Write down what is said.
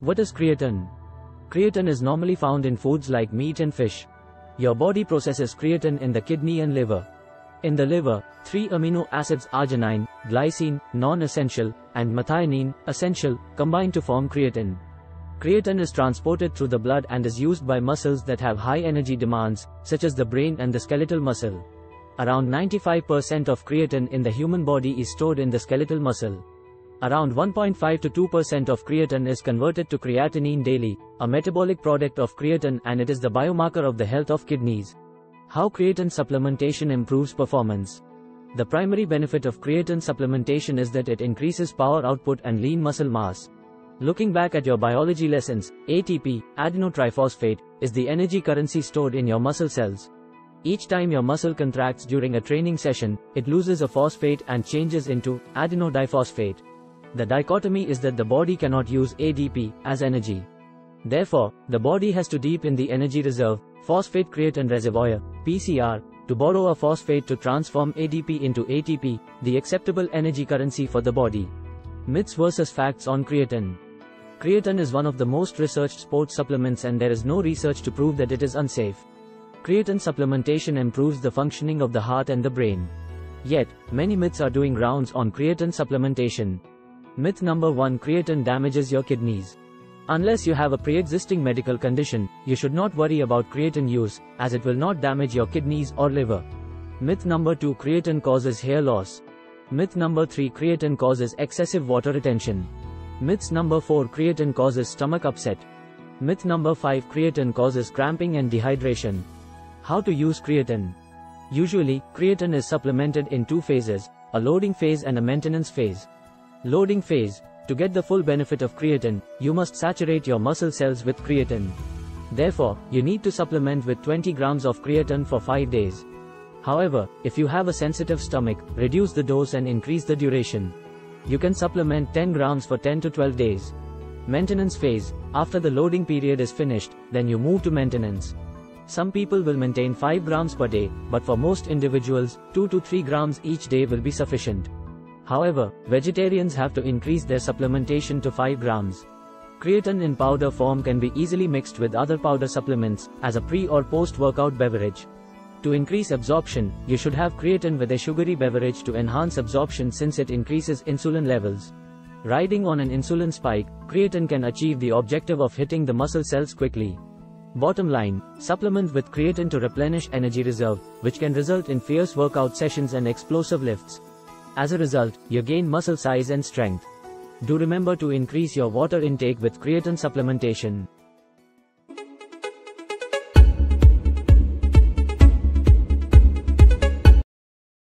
What is creatine? Creatine is normally found in foods like meat and fish. Your body processes creatine in the kidney and liver. In the liver, 3 amino acids arginine, glycine, non-essential, and methionine, essential, combine to form creatine. Creatine is transported through the blood and is used by muscles that have high energy demands, such as the brain and the skeletal muscle. Around 95% of creatine in the human body is stored in the skeletal muscle. Around 1.5 to 2% of creatine is converted to creatinine daily, a metabolic product of creatine, and it is the biomarker of the health of kidneys. How creatine supplementation improves performance? The primary benefit of creatine supplementation is that it increases power output and lean muscle mass. Looking back at your biology lessons, ATP, adenotriphosphate, is the energy currency stored in your muscle cells. Each time your muscle contracts during a training session, it loses a phosphate and changes into adenodiphosphate. The dichotomy is that the body cannot use ADP as energy. Therefore, the body has to deepen the energy reserve, phosphate creatine reservoir, PCR, to borrow a phosphate to transform ADP into ATP, the acceptable energy currency for the body. Myths versus facts on creatine. Creatine is one of the most researched sports supplements, and there is no research to prove that it is unsafe. Creatine supplementation improves the functioning of the heart and the brain. Yet, many myths are doing rounds on creatine supplementation. Myth number 1: creatine damages your kidneys. Unless you have a pre-existing medical condition, you should not worry about creatine use, as it will not damage your kidneys or liver. Myth number 2: creatine causes hair loss. Myth number 3: creatine causes excessive water retention. Myths number 4: creatine causes stomach upset. Myth number 5: creatine causes cramping and dehydration. How to use creatine? Usually, creatine is supplemented in 2 phases, a loading phase and a maintenance phase. Loading phase: to get the full benefit of creatine, you must saturate your muscle cells with creatine. Therefore, you need to supplement with 20 grams of creatine for 5 days. However, if you have a sensitive stomach, reduce the dose and increase the duration. You can supplement 10 grams for 10 to 12 days. Maintenance phase: after the loading period is finished, then you move to maintenance. Some people will maintain 5 grams per day, but for most individuals, 2 to 3 grams each day will be sufficient. However, vegetarians have to increase their supplementation to 5 grams. Creatine in powder form can be easily mixed with other powder supplements, as a pre- or post-workout beverage. To increase absorption, you should have creatine with a sugary beverage to enhance absorption, since it increases insulin levels. Riding on an insulin spike, creatine can achieve the objective of hitting the muscle cells quickly. Bottom line: supplement with creatine to replenish energy reserve, which can result in fierce workout sessions and explosive lifts. As a result, you gain muscle size and strength. Do remember to increase your water intake with creatine supplementation.